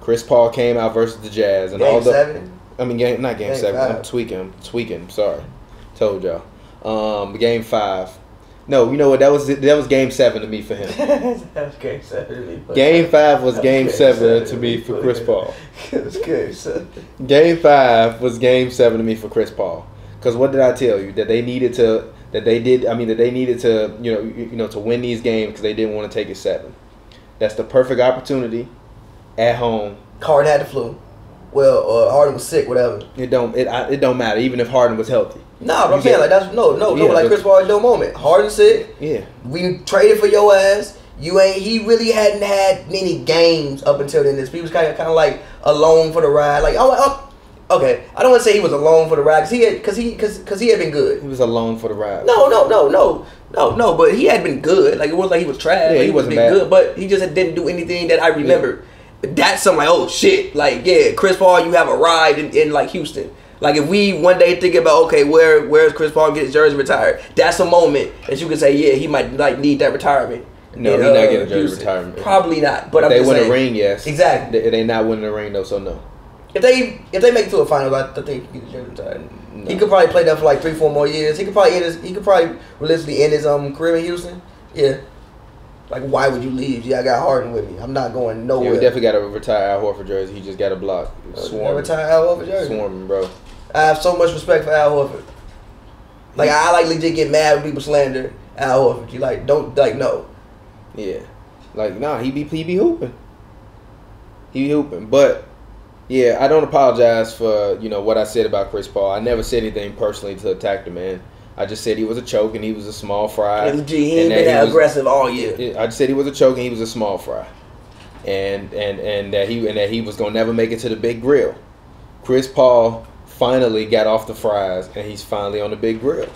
Chris Paul came out versus the Jazz, and Game 7. I mean, not Game 7. 5. I'm tweaking. Sorry, told y'all. Game 5. No, you know what? That was Game 7 to me for him. That was Game 7 to me. Game 5 was Game 7 to me for Chris Paul. It was Game 7. Game 5 was Game 7 to me for Chris Paul. Because what did I tell you? That they needed to, to win these games because they didn't want to take it 7. That's the perfect opportunity at home. Harden had the flu. Well, Harden was sick, whatever. It don't matter, even if Harden was healthy. No, but I'm saying, like, that's like Chris Paul had no moment. Harden sick. Yeah. We traded for your ass. He really hadn't had many games up until then. He was kind of like alone for the ride. Like, okay, I don't want to say he was alone for the ride because he had been good. He was alone for the ride. No, but he had been good. Like, it wasn't like he was trash. Yeah, like, he wasn't been bad. good, but he just didn't do anything that I remember. Yeah. That's something like, oh shit, like, yeah, Chris Paul, you have a ride in like Houston. Like, if we one day think about, okay, where's Chris Paul get his jersey retired? That's a moment that you can say, yeah, he might like need that retirement. No, he's not getting a jersey retirement. Probably not. But if they win a ring, yes. Exactly. They not winning a ring though, so no. If they make it to a final, I think he can get his jersey retired. No. He could probably play there for like 3-4 more years. He could probably realistically end his career in Houston. Yeah. Like, why would you leave? Yeah, I got Harden with me. I'm not going nowhere. Yeah, we definitely got to retire Al Horford jersey. He just got a block. Swarming. Retire Al Horford jersey. Swarming, bro. I have so much respect for Al Horford. Like, I like legit get mad when people slander Al Horford. You like no. Yeah. Like, nah, he be hooping. He be hooping. But yeah, I don't apologize for, what I said about Chris Paul. I never said anything personally to attack the man. I just said he was a choke and he was a small fry. He ain't been that aggressive all year. I just said he was a choke and he was a small fry. And that he was gonna never make it to the big grill. Chris Paul finally got off the fries and he's finally on the big grill.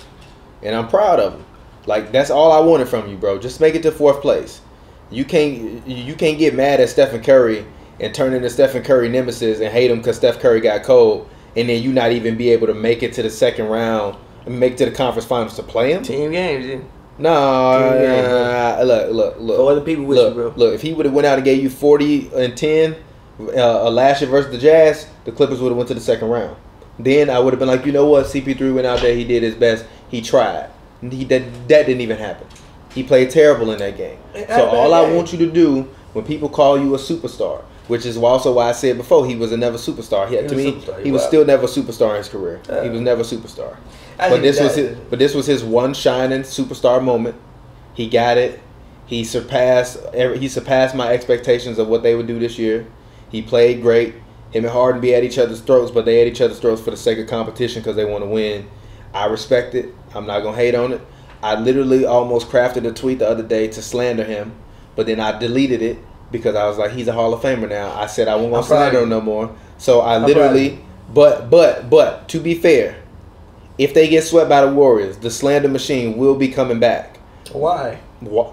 And I'm proud of him. Like, that's all I wanted from you, bro. Just make it to 4th place. You can't get mad at Stephen Curry and turn into Stephen Curry nemesis and hate him because Steph Curry got cold, and then you not even be able to make it to the 2nd round and make it to the conference finals to play him. Team games, yeah. No, look. For other people with you, bro. Look, if he would have went out and gave you 40 and 10 last year versus the Jazz, the Clippers would have went to the 2nd round. Then I would have been like, you know what? CP3 went out there. He did his best. He tried. That didn't even happen. He played terrible in that game. So all I want you to do when people call you a superstar, which is also why I said before he was a never superstar. He was still never a superstar in his career. He was never a superstar. But this was his one shining superstar moment. He got it. He surpassed my expectations of what they would do this year. He played great. Him and Harden be at each other's throats, but they at each other's throats for the sake of competition because they want to win. I respect it. I'm not gonna hate on it. I literally almost crafted a tweet the other day to slander him, but then I deleted it because I was like, he's a Hall of Famer now. I said I won't gonna slander him no more. So I literally, but to be fair, if they get swept by the Warriors, the slander machine will be coming back. Why?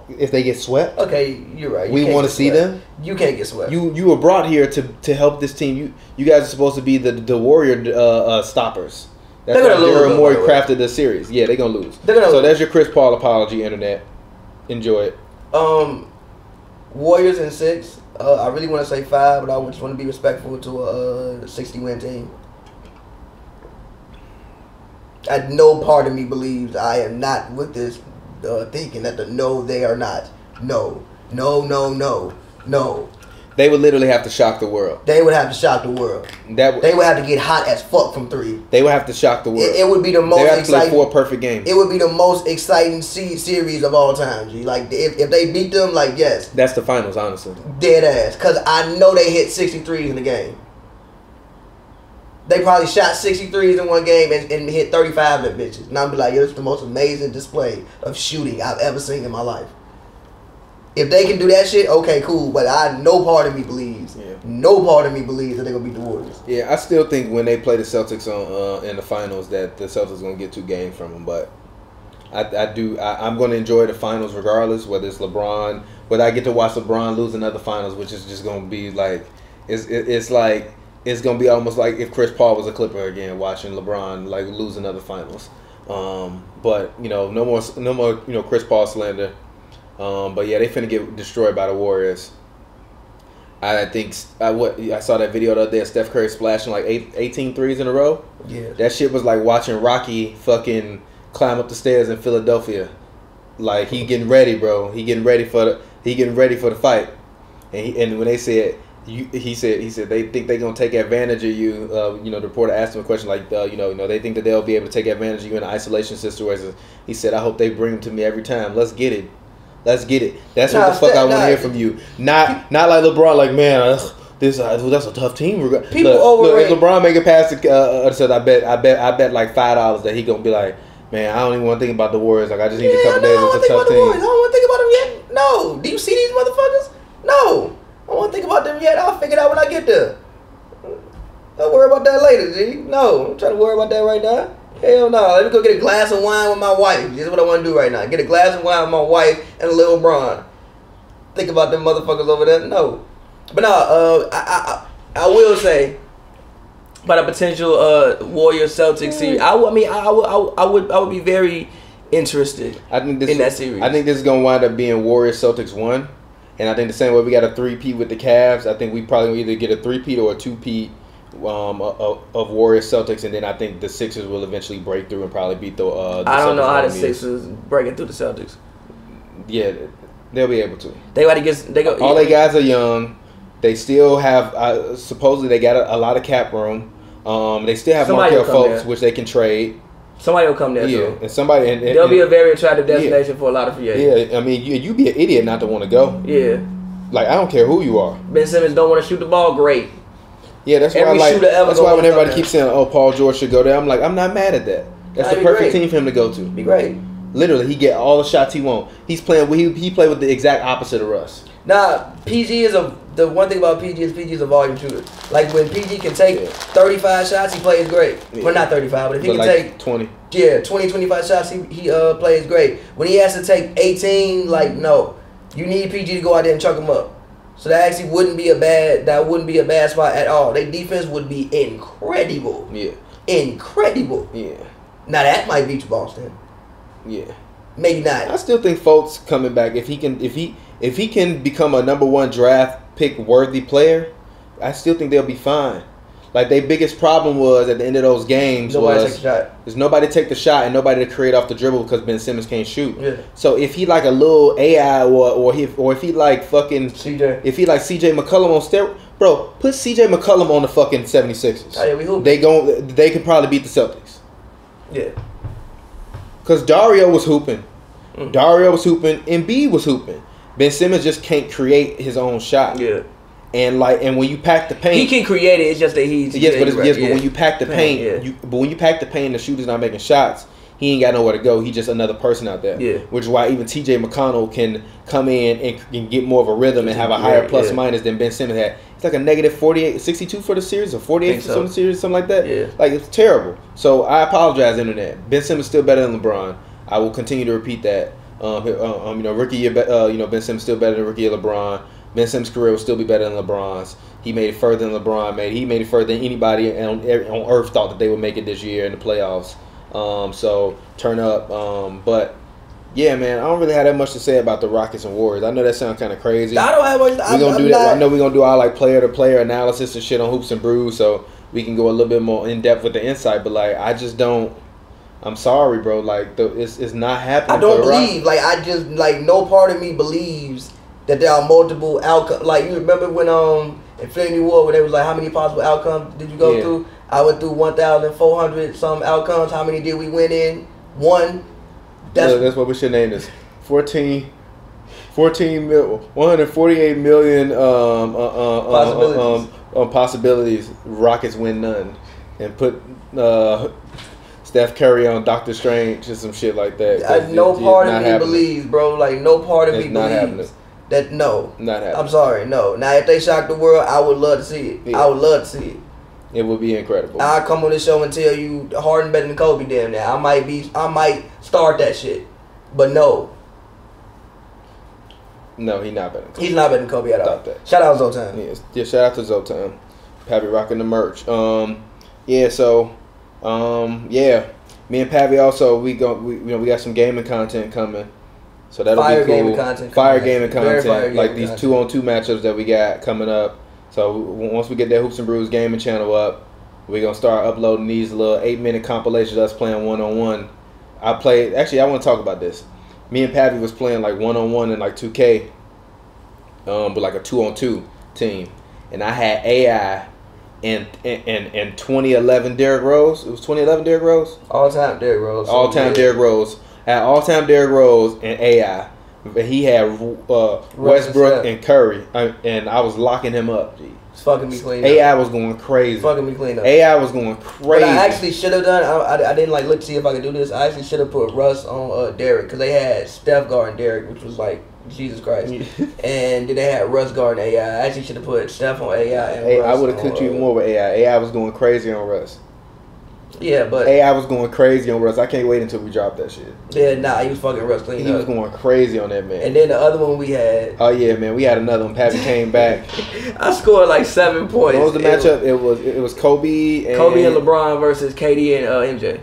If they get swept? Okay, you're right. We want to see them. You can't get swept. You were brought here to help this team. You guys are supposed to be the Warrior stoppers. That's why Daryl Morey crafted the series. Yeah, they're gonna lose. So that's your Chris Paul apology, internet. Enjoy it. Warriors in 6. I really want to say 5, but I just want to be respectful to a 60-win team. No part of me believes I am not with this thinking that they are not. No. They would literally have to shock the world. They would have to shock the world. They would have to get hot as fuck from 3. They would have to shock the world. It would be the most exciting. They have to play 4 perfect games. It would be the most exciting series of all time. G. Like, if they beat them, like, yes. That's the finals, honestly. Dead ass. Because I know they hit 63s in the game. they probably shot 63s in one game and hit 35 at bitches. And I'll be like, yo, it's the most amazing display of shooting I've ever seen in my life. If they can do that shit, okay, cool. But no part of me believes that they're gonna beat the Warriors. Yeah, I still think when they play the Celtics in the finals that the Celtics gonna get 2 games from them. But I'm gonna enjoy the finals regardless, whether it's LeBron, whether I get to watch LeBron lose another finals, which is just gonna be like it's gonna be almost like if Chris Paul was a Clipper again, watching LeBron like lose another finals. But no more Chris Paul slander. But yeah, they finna get destroyed by the Warriors. I think I saw that video the other day of Steph Curry splashing like 18 threes in a row. Yeah, that shit was like watching Rocky fucking climb up the stairs in Philadelphia. Like he getting ready, bro. He getting ready for the fight. And when they said he said they think they're gonna take advantage of you. The reporter asked him a question like, they think that they'll be able to take advantage of you in isolation situations. He said, I hope they bring them to me every time. Let's get it. That's what the fuck I want to hear from you. Not like LeBron, like, man, that's a tough team. People overrate. If LeBron make it past said I bet like $5 that he gonna be like, man, I don't even want to think about the Warriors. Like I just need a couple days. It's a tough team. I don't want to think about them yet. No. Do you see these motherfuckers? No. I don't want to think about them yet. I'll figure it out when I get there. Don't worry about that later, G. No, I'm trying to worry about that right now. Hell no. Let me go get a glass of wine with my wife. This is what I want to do right now. Get a glass of wine with my wife and a little Bron. Think about them motherfuckers over there. No. But no, I will say about a potential Warriors Celtics series. I would be very interested in that series. I think this is gonna wind up being Warriors Celtics 1. And I think the same way we got a 3-peat with the Cavs, I think we probably will either get a 3-peat or a 2-peat of Warriors Celtics, and then I think the Sixers will eventually break through and probably beat the I don't know how the Sixers breaking through the Celtics. Yeah, they'll be able to. All their guys are young. They still have supposedly they got a lot of cap room. They still have Markelle Fultz, which they can trade. Somebody will come there too. And somebody and they'll be a very attractive destination for a lot of free agents. Yeah, I mean you be an idiot not to want to go. Yeah. Like I don't care who you are. Ben Simmons don't want to shoot the ball. Great. Yeah, that's why that's why when everybody keeps saying, "Oh, Paul George should go there," I'm like, I'm not mad at that. That's the perfect team for him to go to. Be great. Literally, he get all the shots he want. He's playing. He played with the exact opposite of Russ. Nah, PG is the one thing about PG is a volume shooter. Like when PG can take 35 shots, he plays great. Yeah. Well, not 35, but if he can take 20. Yeah, 20, 25 shots, he plays great. When he has to take 18, like no, you need PG to go out there and chuck him up. So that actually wouldn't be a bad spot at all. Their defense would be incredible. Yeah. Incredible. Yeah. Now that might beat Boston. Yeah. Maybe not. I still think Fultz coming back if he can become a number 1 draft pick worthy player, I still think they'll be fine. Like their biggest problem was at the end of those games there's nobody take the shot and nobody to create off the dribble because Ben Simmons can't shoot. Yeah. So if he like a little AI or if he like fucking CJ, if he like CJ McCollum on steroids, bro, put CJ McCollum on the fucking 76ers. Oh, yeah, we hoop. They can probably beat the Celtics. Yeah. Cause Dario was hooping. Embiid was hooping. Ben Simmons just can't create his own shot. Yeah. And when you pack the paint, he can create it. It's just that he's but when you pack the paint, when you pack the paint, the shooter's not making shots. He ain't got nowhere to go. He's just another person out there. Yeah. Which is why even TJ McConnell can come in and get more of a rhythm and have a higher plus minus than Ben Simmons had. It's like a negative 48, 62 for the series or 48 for the series, something like that. Yeah. Like it's terrible. So I apologize, internet. Ben Simmons still better than LeBron. I will continue to repeat that. Rookie year, Ben Simmons still better than rookie year LeBron. Ben Simmons' career will still be better than LeBron's. He made it further than LeBron made. He made it further than anybody on earth thought that they would make it this year in the playoffs. So turn up. But yeah, man, I don't really have that much to say about the Rockets and Warriors. I know that sounds kind of crazy. I don't have much. We're gonna do that. I know we're gonna do our like player to player analysis and shit on Hoops and Brews, so we can go a little bit more in depth with the insight. But like, I just don't. I'm sorry, bro. Like, it's not happening. I don't believe. Like, I just no part of me believes that there are multiple outcomes. Like, you remember when Infinity War, when there was like, how many possible outcomes did you go through? I went through 1,400 some outcomes. How many did we win in? 1. That's what we should name this. 148 million possibilities. Rockets win none. and put Steph Curry on Doctor Strange or some shit like that. No part of me believes, bro. Like no part of me believes that. No, not happening. I'm sorry, no. Now if they shock the world, I would love to see it. Yeah. I would love to see it. It would be incredible. I'll come on this show and tell you Harden better than Kobe. Damn, now I might start that shit, but no. No, he's not better than Kobe. He's not better than Kobe at all. Shout out Zotan. Yes. Yeah, shout out to Zotan. Pavy rocking the merch. Yeah, so me and Pavy also we got some gaming content coming. So that'll be cool. Gaming content. Fire gaming content. Like these 2-on-2 matchups that we got coming up. So once we get that Hoops and Brews gaming channel up, we're gonna start uploading these little 8-minute compilations of us playing 1-on-1. I want to talk about this. Me and Pavy was playing like 1-on-1 in like 2K, but like a 2-on-2 team, and I had AI and 2011 Derrick Rose. It was 2011 Derrick Rose. All time Derrick Rose. All time Derrick Rose. I had all time Derrick Rose and AI. But he had Westbrook and Curry, and I was locking him up. G. It's fucking me clean. AI was going crazy. Fucking me clean up. AI was going crazy. What I actually should have done, I didn't like look to see if I could do this. I actually should have put Russ on Derrick because they had Steph guarding Derrick, which was like Jesus Christ. And then they had Russ guarding AI. I actually should have put Steph on AI. And Russ I would have cooked you more with AI. AI was going crazy on Russ. Yeah, but AI was going crazy on Russ. I can't wait until we drop that shit. Yeah, nah, he was fucking Russ clean. He was going crazy on that, man. And then the other one we had. Oh yeah, man, we had another one. Pavy came back. I scored like 7 points. What was the matchup? It was Kobe and LeBron versus KD and MJ.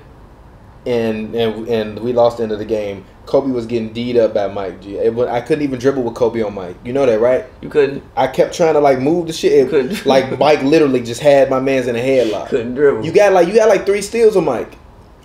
And we lost the end of the game. Kobe was getting D'd up by Mike. G. I couldn't even dribble with Kobe on Mike. You know that, right? You couldn't. I kept trying to like move the shit. Couldn't. Like Mike literally just had my man's in a headlock. Couldn't dribble. You got like 3 steals on Mike.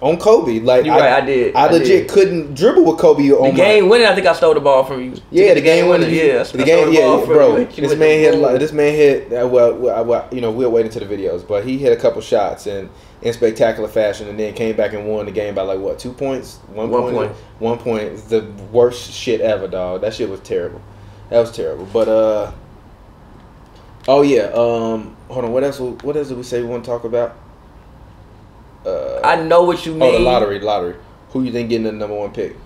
On Kobe, like you're right, I did. I legit couldn't dribble with Kobe on Mike. The game winning, I think I stole the ball from you. Yeah, the game winning. Yeah, the game. Yeah, bro. This man hit. Well, we'll wait until the videos, but he hit a couple shots in spectacular fashion, and then came back and won the game by like what 2 points? 1 point. 1 point. It's the worst shit ever, dog. That shit was terrible. That was terrible. But oh yeah. Hold on. What else did we say we want to talk about? I know what you mean. Oh, the lottery. Who you think getting the #1 pick?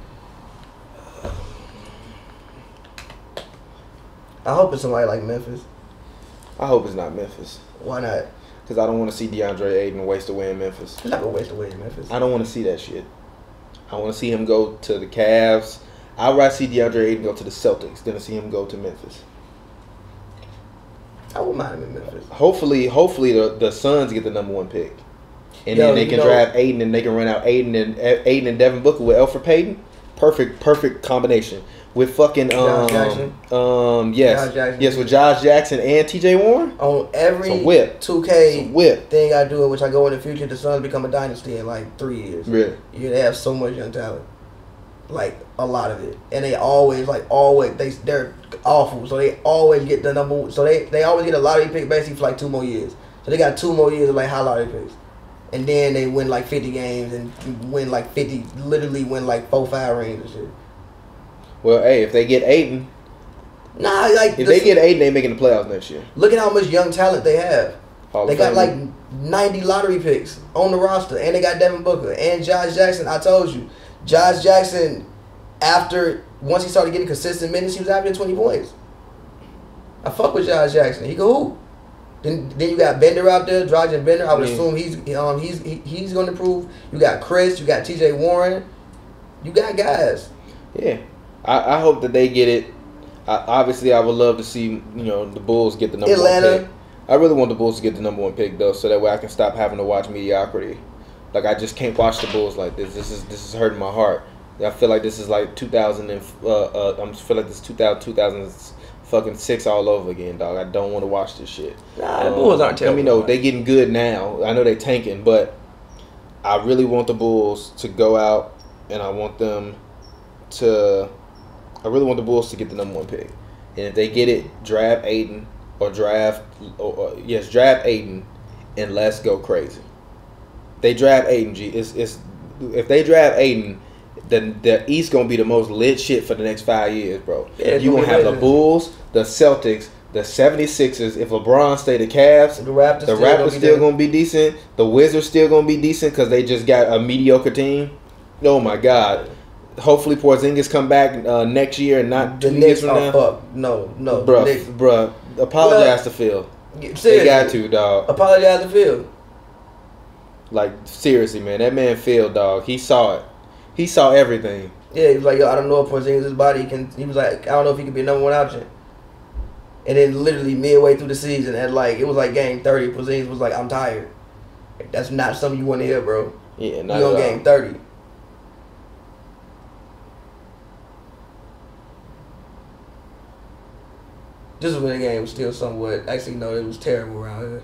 I hope it's somebody like Memphis. I hope it's not Memphis. Why not? Because I don't want to see DeAndre Ayton waste away in Memphis. He's not gonna waste away in Memphis. I don't want to see that shit. I want to see him go to the Cavs. I'd rather see DeAndre Ayton go to the Celtics than to see him go to Memphis. I wouldn't mind him in Memphis. Hopefully the Suns get the #1 pick. And then they can draft Aiden, and they can run out Aiden and Devin Booker with Elfrid Payton. Perfect combination with fucking Josh Jackson. Yes, with Josh Jackson and TJ Warren. On every 2K thing I do, in which I go in the future, the Suns become a dynasty in like 3 years. Really? Yeah, they have so much young talent, like a lot of it, and they're awful. So they always get the #1. So they always get a lottery pick basically for like 2 more years. So they got 2 more years of like high lottery picks. And then they win like 50 games and win like 50, literally win like 4-5 rings and shit. Well, hey, if they get Ayton, if they get Ayton, they making the playoffs next year. Look at how much young talent they have. They got like 90 lottery picks on the roster, and they got Devin Booker and Josh Jackson. I told you, Josh Jackson, once he started getting consistent minutes, he was averaging 20 points. I fuck with Josh Jackson. He can hoop. Then you got Bender out there, Dragan Bender. I would assume he's going to improve. You got Chris, you got TJ Warren, you got guys. Yeah, I hope that they get it. Obviously, I would love to see the Bulls get the #1 pick. I really want the Bulls to get the #1 pick though, so that way I can stop having to watch mediocrity. Like I just can't watch the Bulls like this. This is hurting my heart. I feel like this is like 2000 and I feel like this 2006 all over again, dog. I don't want to watch this shit. Nah, the Bulls aren't terrible. I mean, they getting good now. I know they tanking, but I really want the Bulls to go out, and I really want the Bulls to get the #1 pick. And if they get it, draft Ayton draft Ayton, and let's go crazy. They draft Ayton, if they draft Ayton, then the East gonna be the most lit shit for the next 5 years, bro. Yeah, you gonna have the Bulls, the Celtics, The 76ers, if LeBron stay the Cavs, the Raptors still going to be decent. The Wizards still going to be decent because they just got a mediocre team. Oh, my God. Hopefully Porzingis come back next year and not 2 years from now. Fuck. No. Bruh. Apologize to Phil. Seriously, they got to, dog. Apologize to Phil. Like, seriously, man. That man Phil, dog. He saw it. He saw everything. Yeah, he was like, yo, I don't know if Porzingis' body can. He was like, I don't know if he could be a number 1 option. And then literally midway through the season, it was like game 30. Porzingis was like, I'm tired. That's not something you want to hear, bro. Yeah, not you on game 30. This is when the game was still somewhat. Actually, no, it was terrible around here.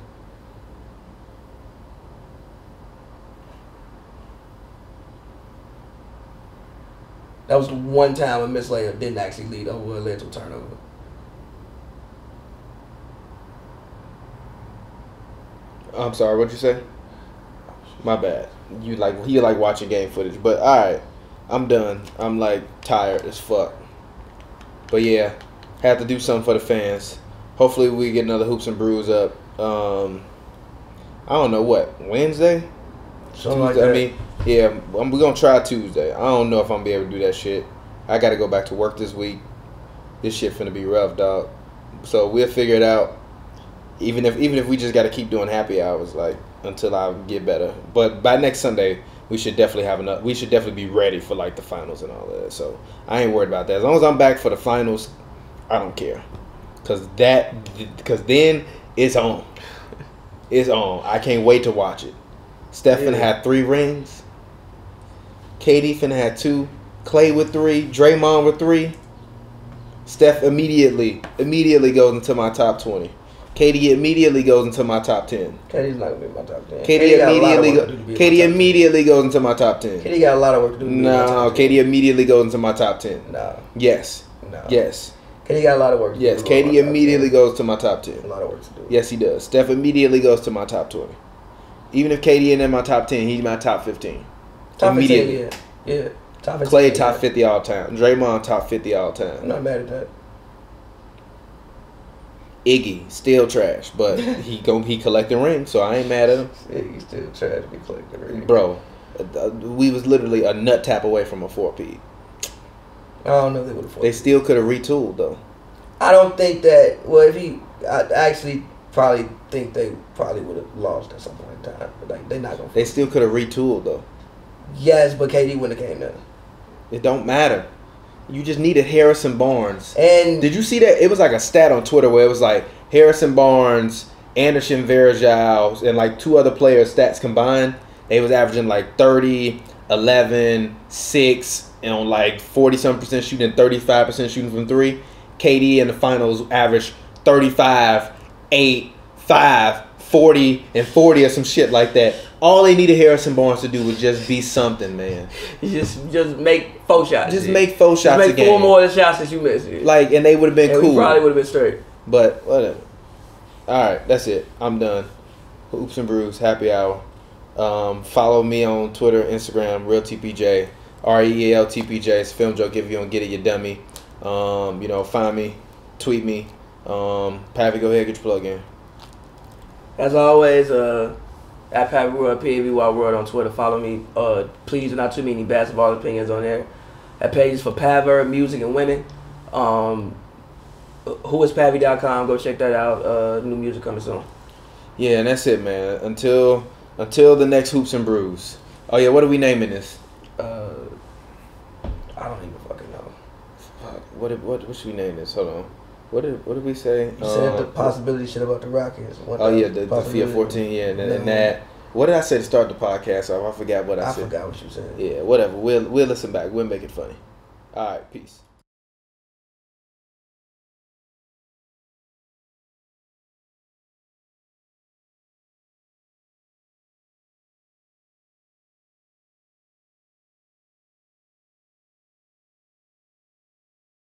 That was the one time a missed layup didn't actually lead over or led to a turnover. I'm sorry, what'd you say? My bad. You like watching game footage, but all right, I'm done. I'm like tired as fuck. But yeah, had to do something for the fans. Hopefully we get another Hoops and Brews up. I don't know what, Wednesday. Something like that. I mean, yeah, we're gonna try Tuesday. I don't know if I'm gonna be able to do that shit. I gotta go back to work this week. This shit finna be rough, dog. So we'll figure it out. Even if we just gotta keep doing happy hours, like until I get better. But by next Sunday, we should definitely have enough. We should definitely be ready for like the finals and all that. So I ain't worried about that. As long as I'm back for the finals, I don't care. Cause then it's on. It's on. I can't wait to watch it. Steph finna have 3 rings. KD finna have 2. Clay with 3. Draymond with 3. Steph immediately goes into my top 20. KD immediately goes into my top 10. KD's not gonna be in my top 10. KD immediately goes into my top 10. KD got a lot of work to do. No, KD immediately goes into my top 10. No. Yes. No. Yes. KD got a lot of work to do. Yes, KD immediately goes to my top 10. A lot of work to do. Yes, he does. Steph immediately goes to my top 20. Even if KD ain't in my top 10, he's my top 15. Top 15, yeah. Top 15. Clay top 50 all time. Draymond top 50 all time. I'm not mad at that. Iggy still trash, but he collecting rings, so I ain't mad at him. Iggy still trash, he collecting rings. Bro, we was literally a nut tap away from a 4-peat. I don't know if they would have. They still could have retooled though. I don't think that. Well, I actually probably think they probably would have lost at some point in time, but like they're not gonna. They still could have retooled though. Yes, but KD wouldn't have came in. It don't matter. You just needed Harrison Barnes. And did you see that? It was like a stat on Twitter where it was like Harrison Barnes, Anderson Varejao, and like 2 other players' stats combined. They was averaging like 30, 11, 6, and on like 40-something% shooting, 35% shooting from 3. KD in the finals averaged 35, 8, 5, 40, and 40 or some shit like that. All they needed Harrison Barnes to do was just be something, man. Just make 4 shots. Just make 4 shots just make 4 more of the shots that you missed. Like, and they would have been cool. We probably would have been straight. But whatever. All right, that's it. I'm done. Hoops and Brews, happy hour. Follow me on Twitter, Instagram, Real TPJ, REAL TPJ. It's a film joke. If you don't get it, you dummy. Find me, tweet me. Pavy, go ahead, get your plug in. As always, at Pavy World, PAVY World on Twitter. Follow me. Please do not too many basketball opinions on there. At pages for Pavy, music, and winning. Whoispavy.com. Go check that out. New music coming soon. Yeah, and that's it, man. Until the next Hoops and Brews. Oh yeah, what are we naming this? I don't even fucking know. Fuck. What should we name this? Hold on. What did we say? You said the possibility shit about the Rockets. The Fiat 14, yeah, and that. What did I say to start the podcast off? I forgot what I said. I forgot what you said. Yeah, whatever. We'll listen back. We'll make it funny. All right, peace.